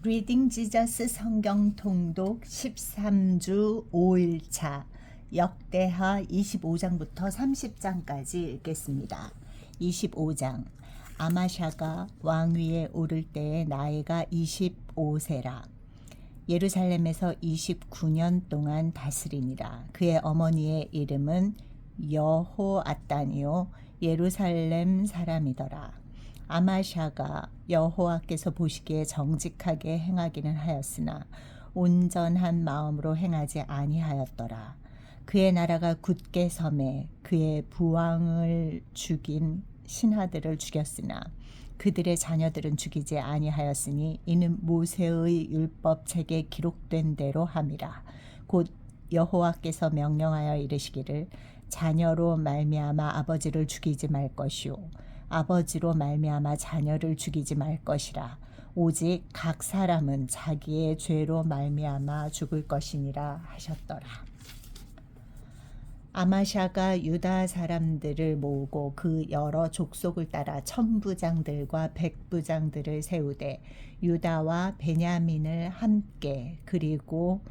리딩 지저스 성경 통독 13주 5일차 역대하 25장부터 30장까지 읽겠습니다. 25장 아마샤가 왕위에 오를 때의 나이가 25세라. 예루살렘에서 29년 동안 다스리니라. 그의 어머니의 이름은 여호앗단이요 예루살렘 사람이더라. 아마샤가 여호와께서 보시기에 정직하게 행하기는 하였으나 온전한 마음으로 행하지 아니하였더라. 그의 나라가 굳게 섬에 그의 부왕을 죽인 신하들을 죽였으나 그들의 자녀들은 죽이지 아니하였으니 이는 모세의 율법책에 기록된 대로 함이라. 곧 여호와께서 명령하여 이르시기를 자녀로 말미암아 아버지를 죽이지 말 것이요 아버지로 말미암아 자녀를 죽이지 말 것이라. 오직 각 사람은 자기의 죄로 말미암아 죽을 것이니라 하셨더라. 아마샤가 유다 사람들을 모으고 그 여러 족속을 따라 천부장들과 백부장들을 세우되 유다와 베냐민을 함께 그리하고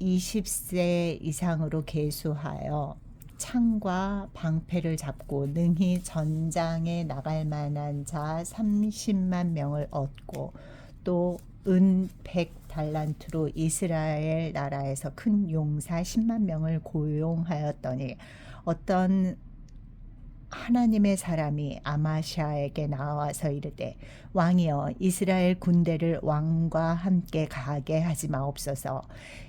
20세 이상으로 계수하여 창과 방패를 잡고 능히 전장에 나갈 만한 자 30만 명을 얻고 또 은 100달란트로 이스라엘 나라에서 큰 용사 10만 명을 고용하였더니 어떤 하나님의 사람이 아마샤에게 나와서 이르되 왕이여 이스라엘 군대를 왕과 함께 가게 하지 마옵소서.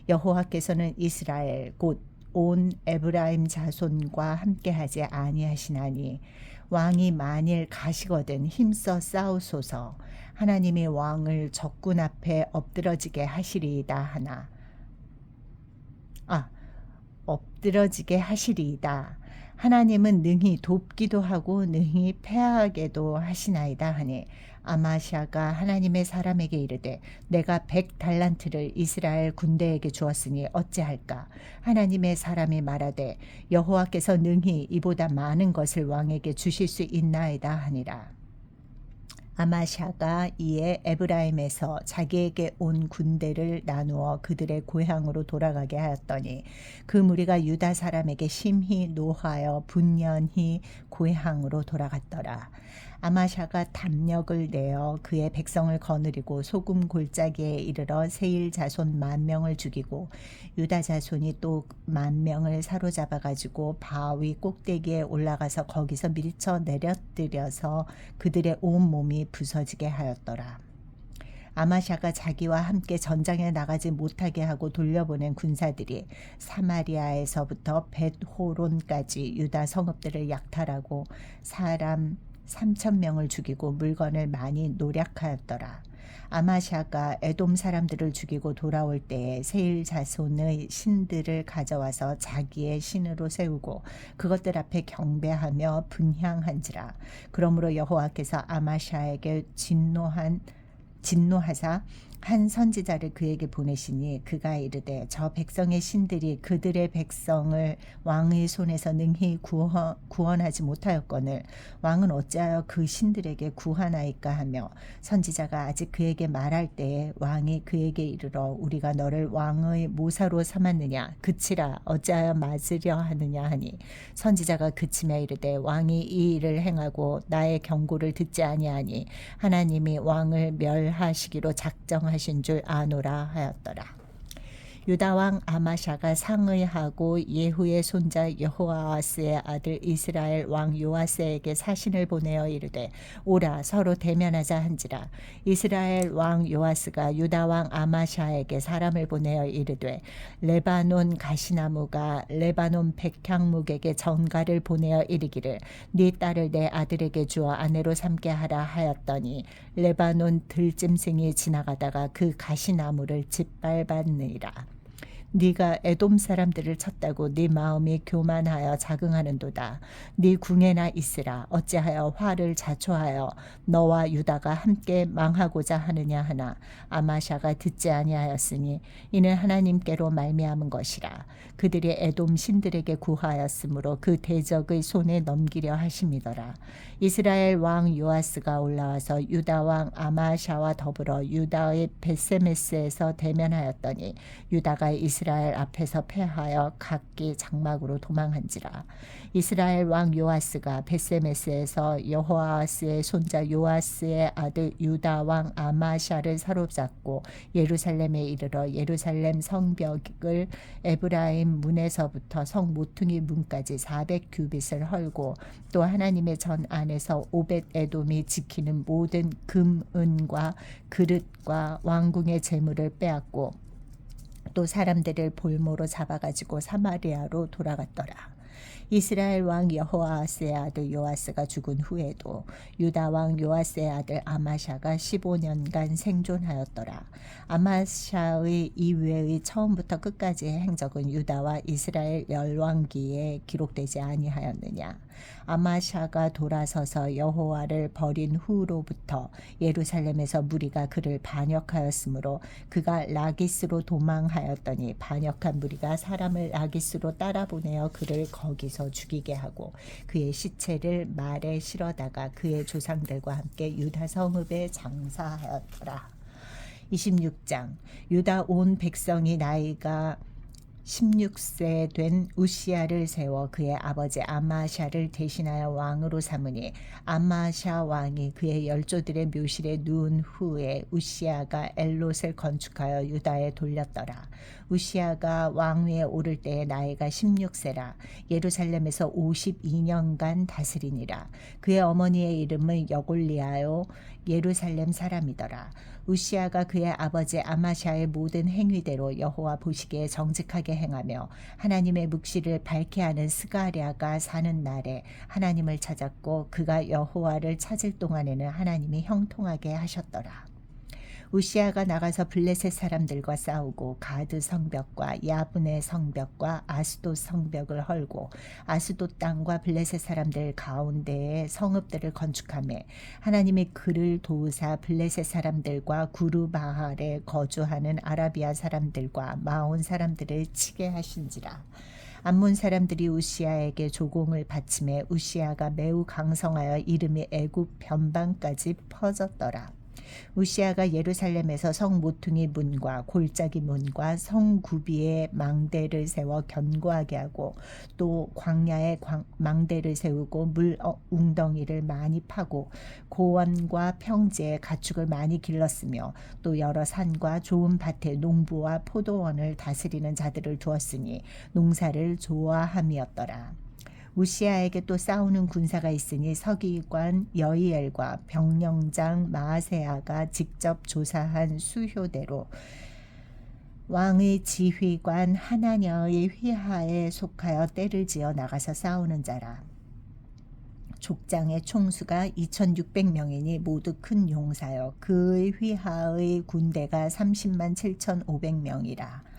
여호와께서는 이스라엘 곧 온 에브라임 자손과 함께 하지 아니하시나니 왕이 만일 가시거든 힘써 싸우소서. 하나님이 왕을 적군 앞에 엎드러지게 하시리이다 하나 엎드러지게 하시리이다. 하나님은 능히 돕기도 하고 능히 패하게도 하시나이다 하니 아마샤가 하나님의 사람에게 이르되 내가 100달란트를 이스라엘 군대에게 주었으니 어찌할까. 하나님의 사람이 말하되 여호와께서 능히 이보다 많은 것을 왕에게 주실 수 있나이다 하니라. 아마샤가 이에 에브라임에서 자기에게 온 군대를 나누어 그들의 고향으로 돌아가게 하였더니 그 무리가 유다 사람에게 심히 노하여 분연히 고향으로 돌아갔더라. 아마샤가 담력을 내어 그의 백성을 거느리고 소금 골짜기에 이르러 세일 자손 10,000명을 죽이고 유다 자손이 또 10,000명을 사로잡아 가지고 바위 꼭대기에 올라가서 거기서 밀쳐 내려뜨려서 그들의 온 몸이 부서지게 하였더라. 아마샤가 자기와 함께 전장에 나가지 못하게 하고 돌려보낸 군사들이 사마리아에서부터 벳호론까지 유다 성읍들을 약탈하고 사람 3,000명을 죽이고 물건을 많이 노략하였더라. 아마샤가 에돔 사람들을 죽이고 돌아올 때에 세일 자손의 신들을 가져와서 자기의 신으로 세우고 그것들 앞에 경배하며 분향한지라. 그러므로 여호와께서 아마샤에게 진노하사 한 선지자를 그에게 보내시니 그가 이르되 저 백성의 신들이 그들의 백성을 왕의 손에서 능히 구원하지 못하였거늘 왕은 어찌하여 그 신들에게 구하나이까 하며 선지자가 아직 그에게 말할 때에 왕이 그에게 이르러 우리가 너를 왕의 모사로 삼았느냐 그치라 어찌하여 맞으려 하느냐 하니 선지자가 그치며 이르되 왕이 이 일을 행하고 나의 경고를 듣지 아니하니 하나님이 왕을 멸하시기로 작정하신 줄 아노라 하였더라. 유다 왕 아마샤가 상의하고 예후의 손자 여호아스의 아들 이스라엘 왕 요아스에게 사신을 보내어 이르되 오라 서로 대면하자 한지라. 이스라엘 왕 요아스가 유다 왕 아마샤에게 사람을 보내어 이르되 레바논 가시나무가 레바논 백향목에게 전가를 보내어 이르기를 네 딸을 내 아들에게 주어 아내로 삼게 하라 하였더니 레바논 들짐승이 지나가다가 그 가시나무를 짓밟았느니라. 네가 에돔 사람들을 쳤다고 네 마음이 교만하여 자긍하는도다. 네 궁에나 있으라. 어찌하여 화를 자초하여 너와 유다가 함께 망하고자 하느냐 하나 아마샤가 듣지 아니하였으니 이는 하나님께로 말미암은 것이라. 그들이 에돔 신들에게 구하였으므로 그 대적의 손에 넘기려 하심이더라. 이스라엘 왕 요아스가 올라와서 유다 왕 아마샤와 더불어 유다의 벳세메스에서 대면하였더니 유다가 이스라엘 앞에서 패하여 각기 장막으로 도망한지라. 이스라엘 왕 요아스가 벳세메스에서 여호아스의 손자 요아스의 아들 유다 왕 아마샤를 사로잡고 예루살렘에 이르러 예루살렘 성벽을 에브라임 문에서부터 성 모퉁이 문까지 400규빗을 헐고 또 하나님의 전 안에서 오벳 에돔이 지키는 모든 금, 은과 그릇과 왕궁의 재물을 빼앗고 또 사람들을 볼모로 잡아가지고 사마리아로 돌아갔더라. 이스라엘 왕 여호아스의 아들 요아스가 죽은 후에도 유다 왕 요아스의 아들 아마샤가 15년간 생존하였더라. 아마샤의 이후의 처음부터 끝까지의 행적은 유다와 이스라엘 열왕기에 기록되지 아니하였느냐. 아마샤가 돌아서서 여호와를 버린 후로부터 예루살렘에서 무리가 그를 반역하였으므로 그가 라기스로 도망하였더니 반역한 무리가 사람을 라기스로 따라보내어 그를 거기서 죽이게 하고 그의 시체를 말에 실어다가 그의 조상들과 함께 유다 성읍에 장사하였더라. 26장 유다 온 백성이 나이가 16세 된 우시야를 세워 그의 아버지 아마샤를 대신하여 왕으로 삼으니 아마샤 왕이 그의 열조들의 묘실에 누운 후에 우시야가 엘롯을 건축하여 유다에 돌렸더라. 우시야가 왕위에 오를 때의 나이가 16세라 예루살렘에서 52년간 다스리니라. 그의 어머니의 이름은 여골리아요 예루살렘 사람이더라. 우시야가 그의 아버지 아마샤의 모든 행위대로 여호와 보시기에 정직하게 행하며 하나님의 묵시를 밝게 하는 스가랴가 사는 날에 하나님을 찾았고 그가 여호와를 찾을 동안에는 하나님이 형통하게 하셨더라. 우시야가 나가서 블레셋 사람들과 싸우고 가드 성벽과 야브네 성벽과 아스돗 성벽을 헐고 아스돗 땅과 블레셋 사람들 가운데에 성읍들을 건축하며 하나님이 그를 도우사 블레셋 사람들과 구르바할에 거주하는 아라비아 사람들과 마온 사람들을 치게 하신지라. 암몬 사람들이 우시야에게 조공을 바치매 우시야가 매우 강성하여 이름이 애굽 변방까지 퍼졌더라. 우시야가 예루살렘에서 성 모퉁이 문과 골짜기 문과 성 구비에 망대를 세워 견고하게 하고 또 광야에 망대를 세우고 물 웅덩이를 많이 파고 고원과 평지에 가축을 많이 길렀으며 또 여러 산과 좋은 밭에 농부와 포도원을 다스리는 자들을 두었으니 농사를 좋아함이었더라. 우시야에게 또 싸우는 군사가 있으니 서기관 여이엘과 병령장 마아세야가 직접 조사한 수효대로 왕의 지휘관 하나냐의 휘하에 속하여 떼를 지어 나가서 싸우는 자라. 족장의 총수가 2600명이니 모두 큰 용사여 그의 휘하의 군대가 30만 7500명이라.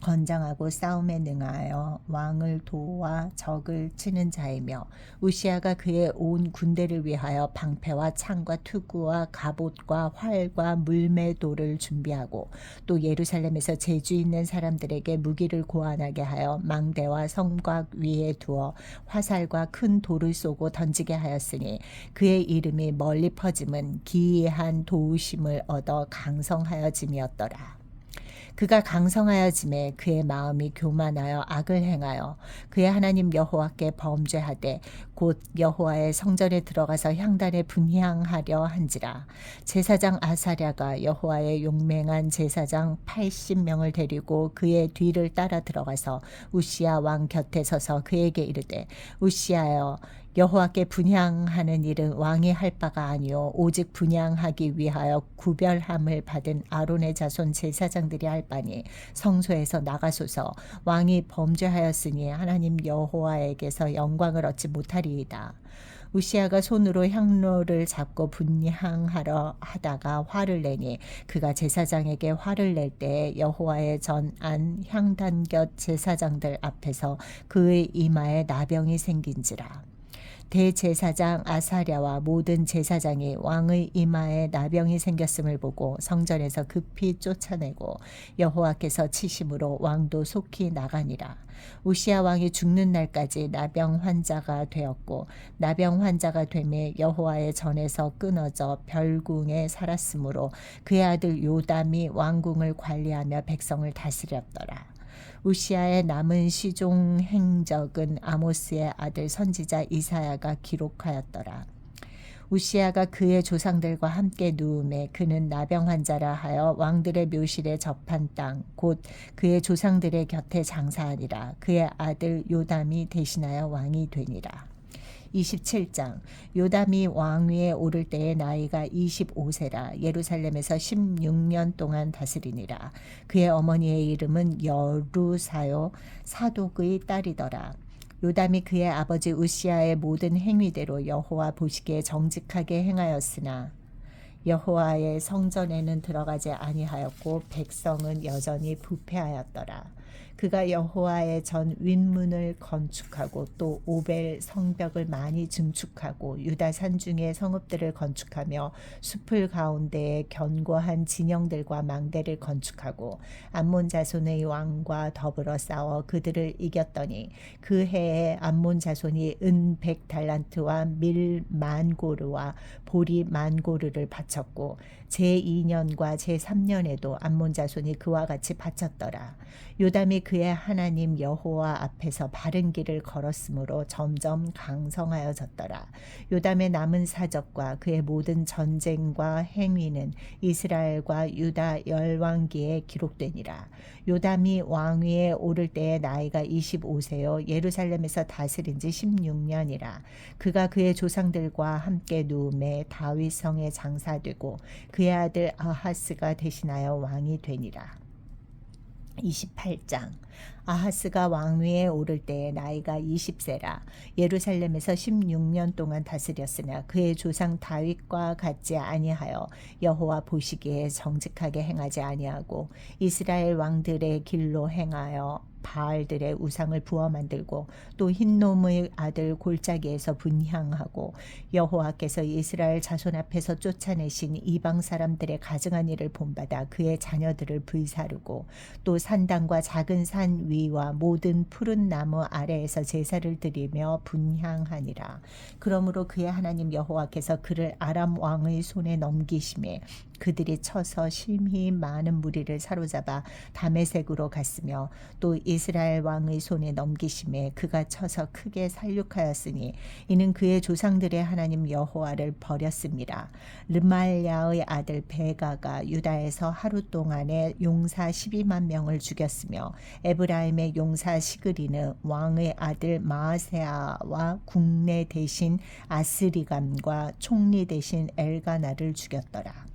건장하고 싸움에 능하여 왕을 도와 적을 치는 자이며 우시야가 그의 온 군대를 위하여 방패와 창과 투구와 갑옷과 활과 물매도를 준비하고 또 예루살렘에서 재주 있는 사람들에게 무기를 고안하게 하여 망대와 성곽 위에 두어 화살과 큰 돌을 쏘고 던지게 하였으니 그의 이름이 멀리 퍼짐은 기이한 도우심을 얻어 강성하여짐이었더라. 그가 강성하여짐에 그의 마음이 교만하여 악을 행하여 그의 하나님 여호와께 범죄하되 곧 여호와의 성전에 들어가서 향단에 분향하려 한지라. 제사장 아사랴가 여호와의 용맹한 제사장 80명을 데리고 그의 뒤를 따라 들어가서 우시야 왕 곁에 서서 그에게 이르되 우시야여 여호와께 분향하는 일은 왕이 할 바가 아니요 오직 분향하기 위하여 구별함을 받은 아론의 자손 제사장들이 할 바니 성소에서 나가소서. 왕이 범죄하였으니 하나님 여호와에게서 영광을 얻지 못하리이다. 우시아가 손으로 향로를 잡고 분향하러 하다가 화를 내니 그가 제사장에게 화를 낼 때에 여호와의 전안 향단 곁 제사장들 앞에서 그의 이마에 나병이 생긴지라. 대제사장 아사랴와 모든 제사장이 왕의 이마에 나병이 생겼음을 보고 성전에서 급히 쫓아내고 여호와께서 치심으로 왕도 속히 나가니라. 우시아 왕이 죽는 날까지 나병 환자가 되었고 나병 환자가 되매 여호와의 전에서 끊어져 별궁에 살았으므로 그의 아들 요담이 왕궁을 관리하며 백성을 다스렸더라. 우시아의 남은 시종 행적은 아모스의 아들 선지자 이사야가 기록하였더라. 우시아가 그의 조상들과 함께 누움에 그는 나병 환자라 하여 왕들의 묘실에 접한 땅 곧 그의 조상들의 곁에 장사하니라. 그의 아들 요담이 대신하여 왕이 되니라. 27장 요담이 왕위에 오를 때의 나이가 25세라 예루살렘에서 16년 동안 다스리니라. 그의 어머니의 이름은 여루사요 사독의 딸이더라. 요담이 그의 아버지 우시아의 모든 행위대로 여호와 보시기에 정직하게 행하였으나 여호와의 성전에는 들어가지 아니하였고 백성은 여전히 부패하였더라. 그가 여호와의 전 윗문을 건축하고 또 오벨 성벽을 많이 증축하고 유다 산중의 성읍들을 건축하며 숲을 가운데에 견고한 진영들과 망대를 건축하고 암몬 자손의 왕과 더불어 싸워 그들을 이겼더니 그 해에 암몬 자손이 은 100달란트와 밀 10,000고르와 보리 10,000고르를 바쳤고 제2년과 제3년에도 암몬 자손이 그와 같이 바쳤더라. 요담이 그의 하나님 여호와 앞에서 바른 길을 걸었으므로 점점 강성하여졌더라. 요담의 남은 사적과 그의 모든 전쟁과 행위는 이스라엘과 유다 열왕기에 기록되니라. 요담이 왕위에 오를 때의 나이가 25세요 예루살렘에서 다스린 지 16년이라. 그가 그의 조상들과 함께 누움에 다윗성에 장사되고 그의 아들 아하스가 대신하여 왕이 되니라. 28장 아하스가 왕위에 오를 때의 나이가 20세라 예루살렘에서 16년 동안 다스렸으나 그의 조상 다윗과 같지 아니하여 여호와 보시기에 정직하게 행하지 아니하고 이스라엘 왕들의 길로 행하여 바알들의 우상을 부어 만들고 또 흰놈의 아들 골짜기에서 분향하고 여호와께서 이스라엘 자손 앞에서 쫓아내신 이방 사람들의 가증한 일을 본받아 그의 자녀들을 불사르고 또 산당과 작은 산 위와 모든 푸른 나무 아래에서 제사를 드리며 분향하니라. 그러므로 그의 하나님 여호와께서 그를 아람 왕의 손에 넘기심에 그들이 쳐서 심히 많은 무리를 사로잡아 다메섹으로 갔으며 또 이스라엘 왕의 손에 넘기심에 그가 쳐서 크게 살육하였으니 이는 그의 조상들의 하나님 여호와를 버렸습니다. 르말야의 아들 베가가 유다에서 하루 동안에 용사 12만 명을 죽였으며 에브라임의 용사 시그리는 왕의 아들 마아세아와 국내 대신 아스리감과 총리 대신 엘가나를 죽였더라.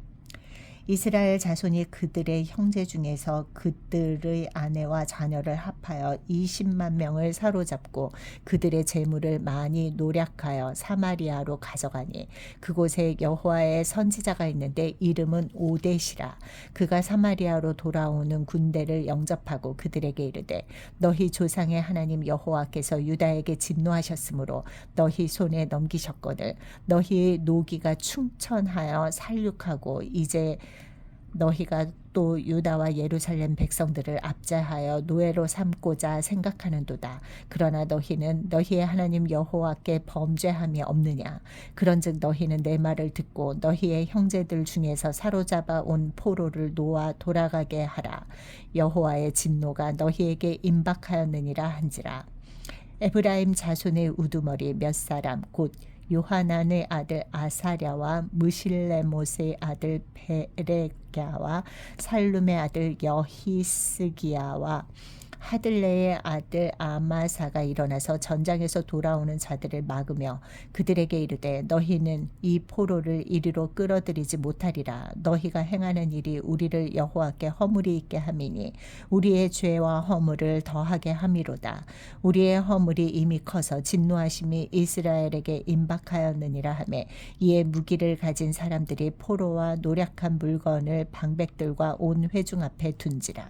이스라엘 자손이 그들의 형제 중에서 그들의 아내와 자녀를 합하여 20만 명을 사로잡고 그들의 재물을 많이 노략하여 사마리아로 가져가니 그곳에 여호와의 선지자가 있는데 이름은 오뎃이라. 그가 사마리아로 돌아오는 군대를 영접하고 그들에게 이르되 너희 조상의 하나님 여호와께서 유다에게 진노하셨으므로 너희 손에 넘기셨거늘 너희의 노기가 충천하여 살육하고 이제 너희가 또 유다와 예루살렘 백성들을 압제하여 노예로 삼고자 생각하는도다. 그러나 너희는 너희의 하나님 여호와께 범죄함이 없느냐. 그런즉 너희는 내 말을 듣고 너희의 형제들 중에서 사로잡아 온 포로를 놓아 돌아가게 하라. 여호와의 진노가 너희에게 임박하였느니라 한지라. 에브라임 자손의 우두머리 몇 사람 곧 요하난의 아들 아사랴와 무실레못의 아들 베레갸와 살룸의 아들 여히스기야와 하들레의 아들 아마사가 일어나서 전장에서 돌아오는 자들을 막으며 그들에게 이르되 너희는 이 포로를 이리로 끌어들이지 못하리라. 너희가 행하는 일이 우리를 여호와께 허물이 있게 함이니 우리의 죄와 허물을 더하게 함이로다. 우리의 허물이 이미 커서 진노하심이 이스라엘에게 임박하였느니라 하며 이에 무기를 가진 사람들이 포로와 노략한 물건을 방백들과 온 회중 앞에 둔지라.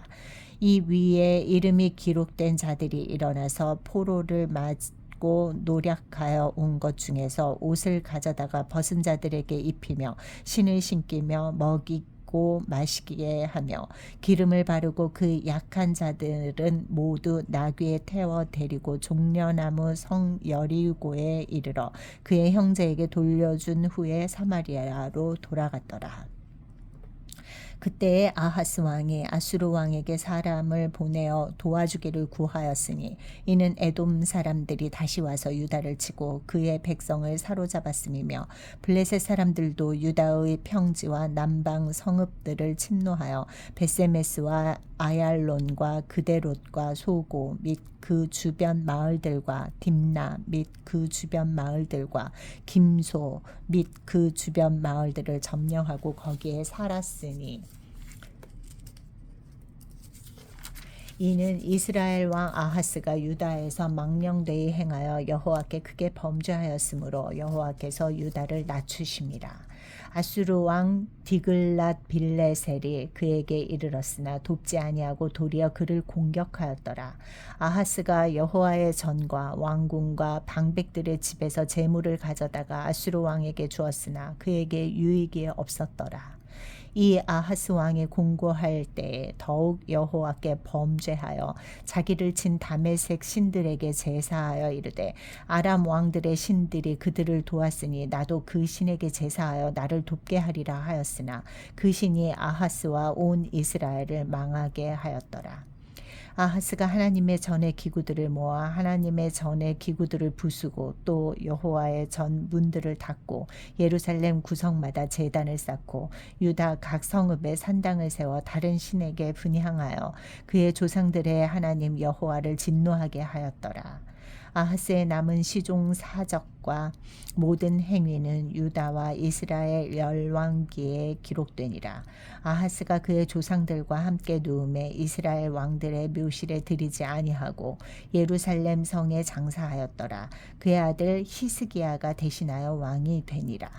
이 위에 이름이 기록된 자들이 일어나서 포로를 맞고 노략하여 온 것 중에서 옷을 가져다가 벗은 자들에게 입히며 신을 신기며 먹이고 마시게 하며 기름을 바르고 그 약한 자들은 모두 나귀에 태워 데리고 종려나무 성 여리고에 이르러 그의 형제에게 돌려준 후에 사마리아로 돌아갔더라. 그때에 아하스 왕이 아수르 왕에게 사람을 보내어 도와주기를 구하였으니 이는 에돔 사람들이 다시 와서 유다를 치고 그의 백성을 사로잡았음이며 블레셋 사람들도 유다의 평지와 남방 성읍들을 침노하여 베세메스와 아얄론과 그데롯과 소고 및 그 주변 마을들과 딥나 및 그 주변 마을들과 김소 및 그 주변 마을들을 점령하고 거기에 살았으니 이는 이스라엘 왕 아하스가 유다에서 망령되이 행하여 여호와께 크게 범죄하였으므로 여호와께서 유다를 낮추심이라. 아수르 왕 디글랏 빌레셀이 그에게 이르렀으나 돕지 아니하고 도리어 그를 공격하였더라. 아하스가 여호와의 전과 왕궁과 방백들의 집에서 재물을 가져다가 아수르 왕에게 주었으나 그에게 유익이 없었더라. 이 아하스 왕이 공고할 때에 더욱 여호와께 범죄하여 자기를 친 다메섹 신들에게 제사하여 이르되 아람 왕들의 신들이 그들을 도왔으니 나도 그 신에게 제사하여 나를 돕게 하리라 하였으나 그 신이 아하스와 온 이스라엘을 망하게 하였더라. 아하스가 하나님의 전의 기구들을 모아 하나님의 전의 기구들을 부수고 또 여호와의 전 문들을 닫고 예루살렘 구성마다 제단을 쌓고 유다 각 성읍에 산당을 세워 다른 신에게 분향하여 그의 조상들의 하나님 여호와를 진노하게 하였더라. 아하스의 남은 시종 사적과 모든 행위는 유다와 이스라엘 열왕기에 기록되니라. 아하스가 그의 조상들과 함께 누움에 이스라엘 왕들의 묘실에 들이지 아니하고 예루살렘 성에 장사하였더라. 그의 아들 히스기야가 대신하여 왕이 되니라.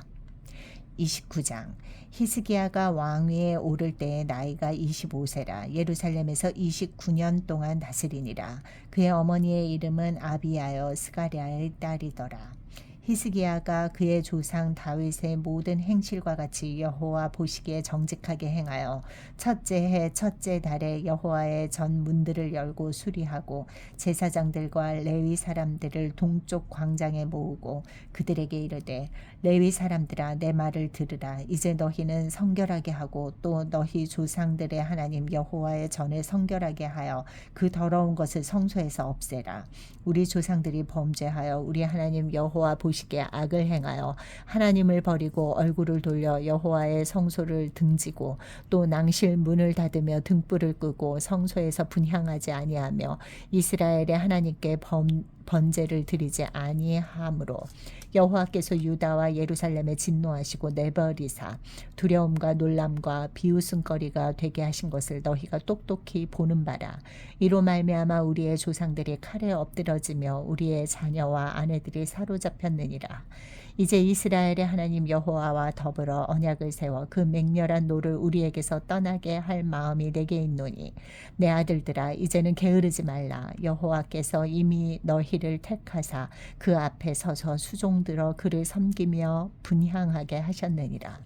29장 히스기야가 왕위에 오를 때의 나이가 25세라. 예루살렘에서 29년 동안 다스리니라. 그의 어머니의 이름은 아비야여 스가랴의 딸이더라. 히스기야가 그의 조상 다윗의 모든 행실과 같이 여호와 보시기에 정직하게 행하여 첫째 해 첫째 달에 여호와의 전 문들을 열고 수리하고 제사장들과 레위 사람들을 동쪽 광장에 모으고 그들에게 이르되 레위 사람들아 내 말을 들으라. 이제 너희는 성결하게 하고 또 너희 조상들의 하나님 여호와의 전을 성결하게 하여 그 더러운 것을 성소에서 없애라. 우리 조상들이 범죄하여 우리 하나님 여호와 보시기에 악을 행하여 하나님을 버리고 얼굴을 돌려 여호와의 성소를 등지고 또 낭실 문을 닫으며 등불을 끄고 성소에서 분향하지 아니하며 이스라엘의 하나님께 번제를 드리지 아니하므로 여호와께서 유다와 예루살렘에 진노하시고 내버리사 두려움과 놀람과 비웃음거리가 되게 하신 것을 너희가 똑똑히 보는 바라. 이로 말미암아 우리의 조상들이 칼에 엎드러지며 우리의 자녀와 아내들이 사로잡혔느니라. 이제 이스라엘의 하나님 여호와와 더불어 언약을 세워 그 맹렬한 노를 우리에게서 떠나게 할 마음이 내게 있노니 내 아들들아 이제는 게으르지 말라. 여호와께서 이미 너희를 택하사 그 앞에 서서 수종들어 그를 섬기며 분향하게 하셨느니라.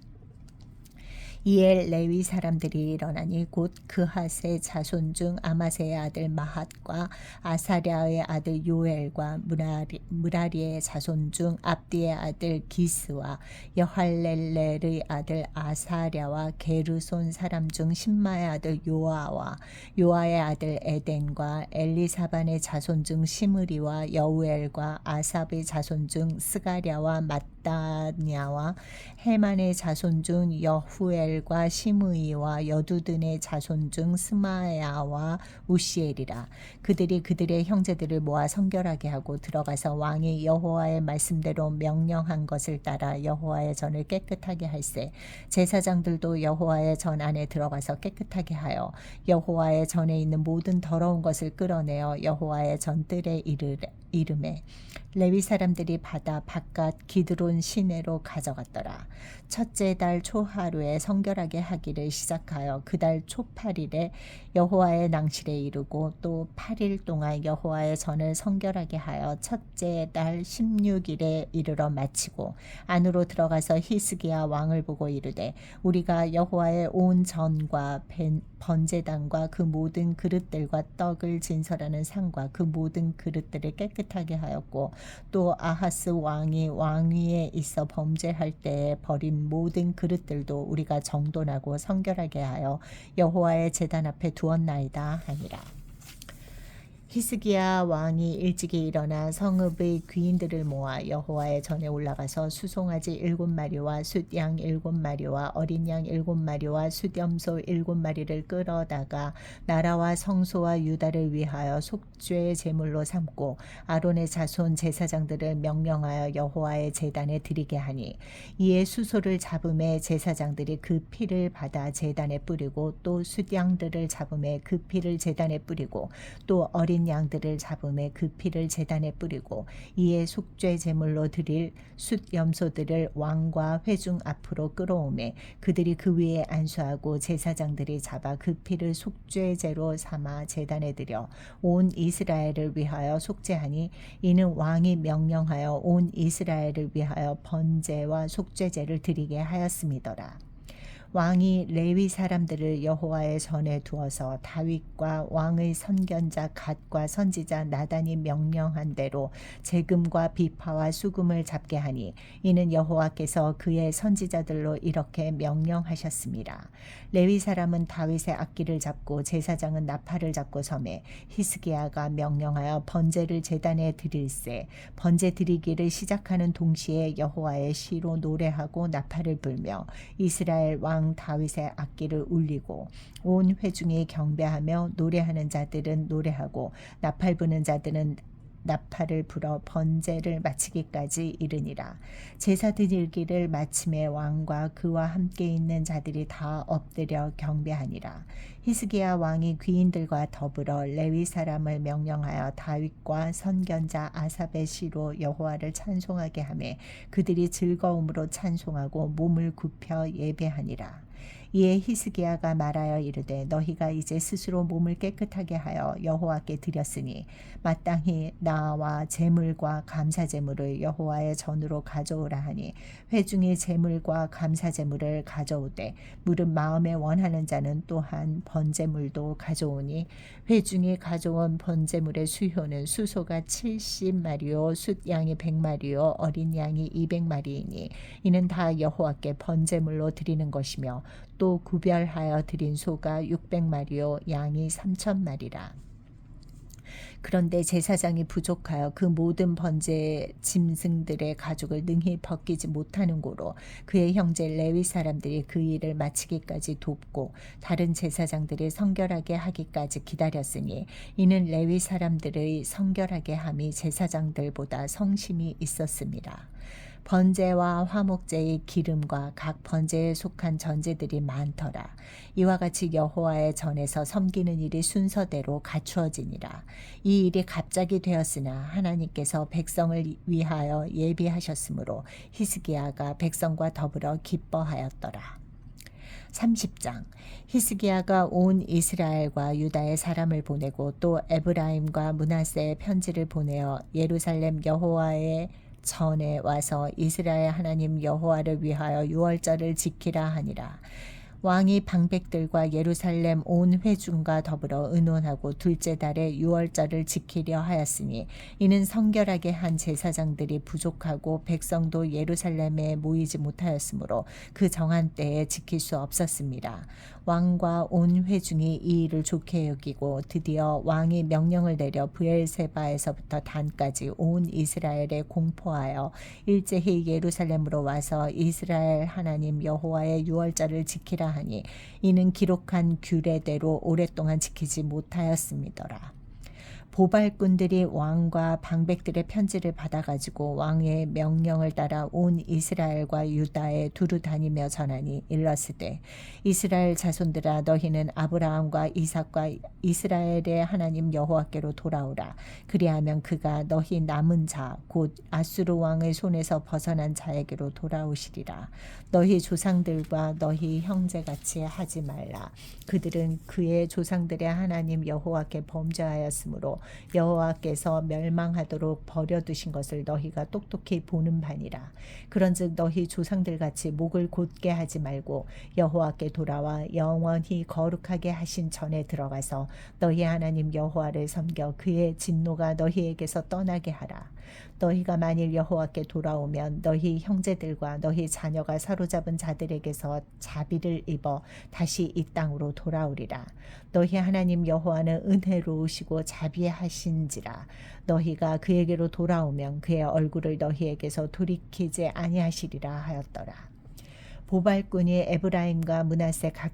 이에 레위 사람들이 일어나니 곧 그핫의 자손 중 아마세의 아들 마핫과 아사랴의 아들 요엘과 무라리의 자손 중 압디의 아들 기스와 여할렐렐의 아들 아사랴와 게르손 사람 중 신마의 아들 요아와 요아의 아들 에덴과 엘리사반의 자손 중 시므리와 여우엘과 아삽의 자손 중 스가랴와 마따냐와 헤만의 자손 중 여후엘과 시므이와 여두둔의 자손 중 스마야와 우시엘이라. 그들이 그들의 형제들을 모아 성결하게 하고 들어가서 왕이 여호와의 말씀대로 명령한 것을 따라 여호와의 전을 깨끗하게 할세. 제사장들도 여호와의 전 안에 들어가서 깨끗하게 하여 여호와의 전에 있는 모든 더러운 것을 끌어내어 여호와의 전뜰에 이름에 레위 사람들이 받아 바깥 기드론 시내로 가져갔더라. 첫째 달 초하루에 성결하게 하기를 시작하여 그 달 초8일에 여호와의 낭실에 이르고 또 8일 동안 여호와의 전을 성결하게 하여 첫째 달 16일에 이르러 마치고 안으로 들어가서 히스기야 왕을 보고 이르되 우리가 여호와의 온 전과 번제단과 그 모든 그릇들과 떡을 진설하는 상과 그 모든 그릇들을 깨끗하게 하였고 또 아하스 왕이 왕위에 있어 범죄할 때에 버린 모든 그릇들도 우리가 정돈하고 성결하게 하여 여호와의 제단 앞에 두었나이다 하니라. 히스기야 왕이 일찍이 일어나 성읍의 귀인들을 모아 여호와의 전에 올라가서 수송아지 7마리와 숫양 7마리와 어린 양 7마리와 숫염소 7마리를 끌어다가 나라와 성소와 유다를 위하여 속죄 제물로 삼고 아론의 자손 제사장들을 명령하여 여호와의 제단에 드리게 하니 이에 수소를 잡음에 제사장들이 그 피를 받아 제단에 뿌리고 또 숫양들을 잡음에 그 피를 제단에 뿌리고 또 어린 양들을 잡음에 그 피를 제단에 뿌리고 이에 속죄 제물로 드릴 숫염소들을 왕과 회중 앞으로 끌어오매 그들이 그 위에 안수하고 제사장들이 잡아 그 피를 속죄제로 삼아 제단에 드려 온 이스라엘을 위하여 속죄하니 이는 왕이 명령하여 온 이스라엘을 위하여 번제와 속죄제를 드리게 하였음이더라. 왕이 레위 사람들을 여호와의 전에 두어서 다윗과 왕의 선견자 갓과 선지자 나단이 명령한 대로 재금과 비파와 수금을 잡게 하니 이는 여호와께서 그의 선지자들로 이렇게 명령하셨습니다. 레위 사람은 다윗의 악기를 잡고 제사장은 나팔을 잡고 섬에 히스기야가 명령하여 번제를 제단에 드릴세. 번제 드리기를 시작하는 동시에 여호와의 시로 노래하고 나팔을 불며 이스라엘 왕 다윗의 악기를 울리고 온 회중이 경배하며 노래하는 자들은 노래하고 나팔 부는 자들은 나팔을 불어 번제를 마치기까지 이르니라. 제사 드리기를 마침에 왕과 그와 함께 있는 자들이 다 엎드려 경배하니라. 히스기야 왕이 귀인들과 더불어 레위 사람을 명령하여 다윗과 선견자 아삽의 시로 여호와를 찬송하게 하매 그들이 즐거움으로 찬송하고 몸을 굽혀 예배하니라. 이에 히스기야가 말하여 이르되 너희가 이제 스스로 몸을 깨끗하게 하여 여호와께 드렸으니 마땅히 나와 제물과 감사 제물을 여호와의 전으로 가져오라 하니 회중이 제물과 감사 제물을 가져오되 무릇 마음에 원하는 자는 또한 번제물도 가져오니 회중이 가져온 번제물의 수효는 수소가 70마리요 숫양이 100마리요 어린 양이 200마리이니 이는 다 여호와께 번제물로 드리는 것이며 또 구별하여 드린 소가 600마리요 양이 3,000마리라. 그런데 제사장이 부족하여 그 모든 번제 짐승들의 가죽을 능히 벗기지 못하는 고로 그의 형제 레위 사람들이 그 일을 마치기까지 돕고 다른 제사장들이 성결하게 하기까지 기다렸으니 이는 레위 사람들의 성결하게 함이 제사장들보다 성심이 있었습니다. 번제와 화목제의 기름과 각 번제에 속한 전제들이 많더라. 이와 같이 여호와의 전에서 섬기는 일이 순서대로 갖추어지니라. 이 일이 갑자기 되었으나 하나님께서 백성을 위하여 예비하셨으므로 히스기야가 백성과 더불어 기뻐하였더라. 30장 히스기야가 온 이스라엘과 유다의 사람을 보내고 또 에브라임과 므낫세의 편지를 보내어 예루살렘 여호와의 전에 와서 이스라엘 하나님 여호와를 위하여 유월절을 지키라 하니라. 왕이 방백들과 예루살렘 온 회중과 더불어 의논하고 둘째 달에 유월절을 지키려 하였으니 이는 성결하게 한 제사장들이 부족하고 백성도 예루살렘에 모이지 못하였으므로 그 정한 때에 지킬 수 없었습니다. 왕과 온 회중이 이 일을 좋게 여기고 드디어 왕이 명령을 내려 브엘세바에서부터 단까지 온 이스라엘에 공포하여 일제히 예루살렘으로 와서 이스라엘 하나님 여호와의 유월절을 지키라 하니 이는 기록한 규례대로 오랫동안 지키지 못하였음이더라. 보발꾼들이 왕과 방백들의 편지를 받아가지고 왕의 명령을 따라 온 이스라엘과 유다에 두루 다니며 전하니 일렀으되 이스라엘 자손들아 너희는 아브라함과 이삭과 이스라엘의 하나님 여호와께로 돌아오라. 그리하면 그가 너희 남은 자 곧 아수르 왕의 손에서 벗어난 자에게로 돌아오시리라. 너희 조상들과 너희 형제같이 하지 말라. 그들은 그의 조상들의 하나님 여호와께 범죄하였으므로 여호와께서 멸망하도록 버려두신 것을 너희가 똑똑히 보는 바니라. 그런즉 너희 조상들같이 목을 곧게 하지 말고 여호와께 돌아와 영원히 거룩하게 하신 전에 들어가서 너희 하나님 여호와를 섬겨 그의 진노가 너희에게서 떠나게 하라. 너희가 만일 여호와께 돌아오면 너희 형제들과 너희 자녀가 사로잡은 자들에게서 자비를 입어 다시 이 땅으로 돌아오리라. 너희 하나님 여호와는 은혜로우시고 자비하신지라. 너희가 그에게로 돌아오면 그의 얼굴을 너희에게서 돌이키지 아니하시리라 하였더라. 보발꾼이 에브라임과 므낫세 각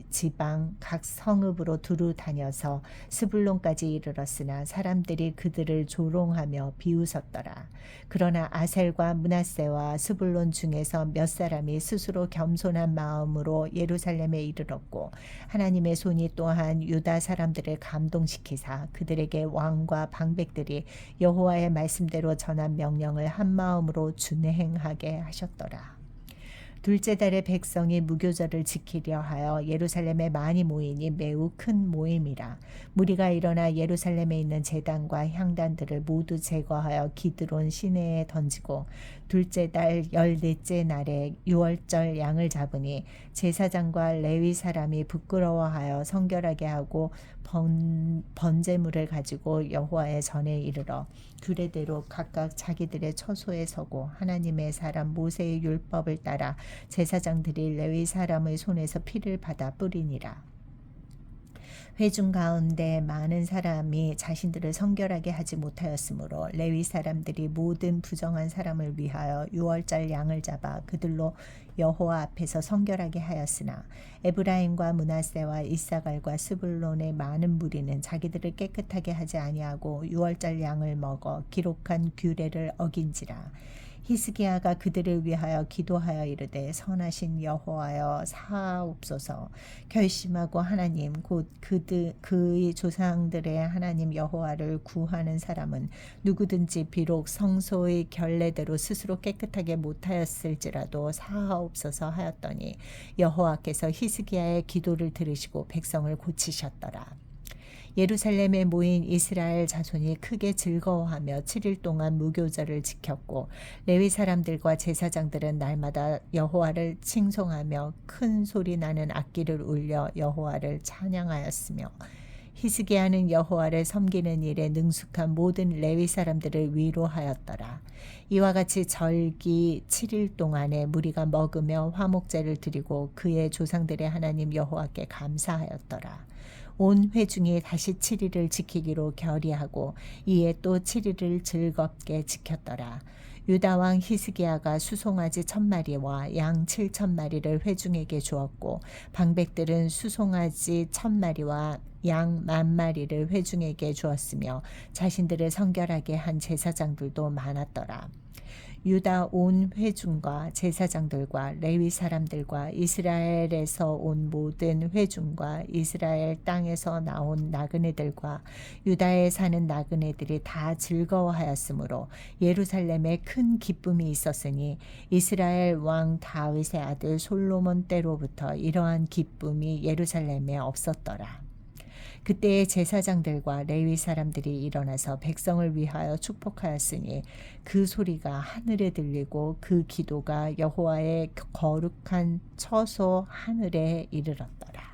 지방 각 성읍으로 두루 다녀서 스불론까지 이르렀으나 사람들이 그들을 조롱하며 비웃었더라. 그러나 아셀과 므낫세와 스불론 중에서 몇 사람이 스스로 겸손한 마음으로 예루살렘에 이르렀고 하나님의 손이 또한 유다 사람들을 감동시키사 그들에게 왕과 방백들이 여호와의 말씀대로 전한 명령을 한 마음으로 준행하게 하셨더라. 둘째 달에 백성이 무교절을 지키려 하여 예루살렘에 많이 모이니 매우 큰 모임이라. 무리가 일어나 예루살렘에 있는 제단과 향단들을 모두 제거하여 기드론 시내에 던지고 둘째 달 14째 날에 유월절 양을 잡으니 제사장과 레위 사람이 부끄러워하여 성결하게 하고 번제물을 가지고 여호와의 전에 이르러 규례대로 각각 자기들의 처소에 서고 하나님의 사람 모세의 율법을 따라 제사장들이 레위 사람의 손에서 피를 받아 뿌리니라. 회중 가운데 많은 사람이 자신들을 성결하게 하지 못하였으므로 레위 사람들이 모든 부정한 사람을 위하여 유월절 양을 잡아 그들로 여호와 앞에서 성결하게 하였으나 에브라임과 므낫세와 이사갈과 스불론의 많은 무리는 자기들을 깨끗하게 하지 아니하고 유월절 양을 먹어 기록한 규례를 어긴지라. 히스기야가 그들을 위하여 기도하여 이르되 선하신 여호와여 사하옵소서. 결심하고 하나님 곧 그의 조상들의 하나님 여호와를 구하는 사람은 누구든지 비록 성소의 결례대로 스스로 깨끗하게 못하였을지라도 사하옵소서 하였더니 여호와께서 히스기야의 기도를 들으시고 백성을 고치셨더라. 예루살렘에 모인 이스라엘 자손이 크게 즐거워하며 7일 동안 무교절을 지켰고 레위 사람들과 제사장들은 날마다 여호와를 칭송하며 큰 소리 나는 악기를 울려 여호와를 찬양하였으며 히스기야는 여호와를 섬기는 일에 능숙한 모든 레위 사람들을 위로하였더라. 이와 같이 절기 7일 동안에 무리가 먹으며 화목제를 드리고 그의 조상들의 하나님 여호와께 감사하였더라. 온 회중이 다시 7일을 지키기로 결의하고 이에 또 7일을 즐겁게 지켰더라. 유다왕 히스기야가 수송아지 1000마리와 양 7000마리를 회중에게 주었고 방백들은 수송아지 1000마리와 양 10,000마리를 회중에게 주었으며 자신들을 성결하게 한 제사장들도 많았더라. 유다 온 회중과 제사장들과 레위 사람들과 이스라엘에서 온 모든 회중과 이스라엘 땅에서 나온 나그네들과 유다에 사는 나그네들이 다 즐거워하였으므로 예루살렘에 큰 기쁨이 있었으니 이스라엘 왕 다윗의 아들 솔로몬 때로부터 이러한 기쁨이 예루살렘에 없었더라. 그때의 제사장들과 레위 사람들이 일어나서 백성을 위하여 축복하였으니 그 소리가 하늘에 들리고 그 기도가 여호와의 거룩한 처소 하늘에 이르렀더라.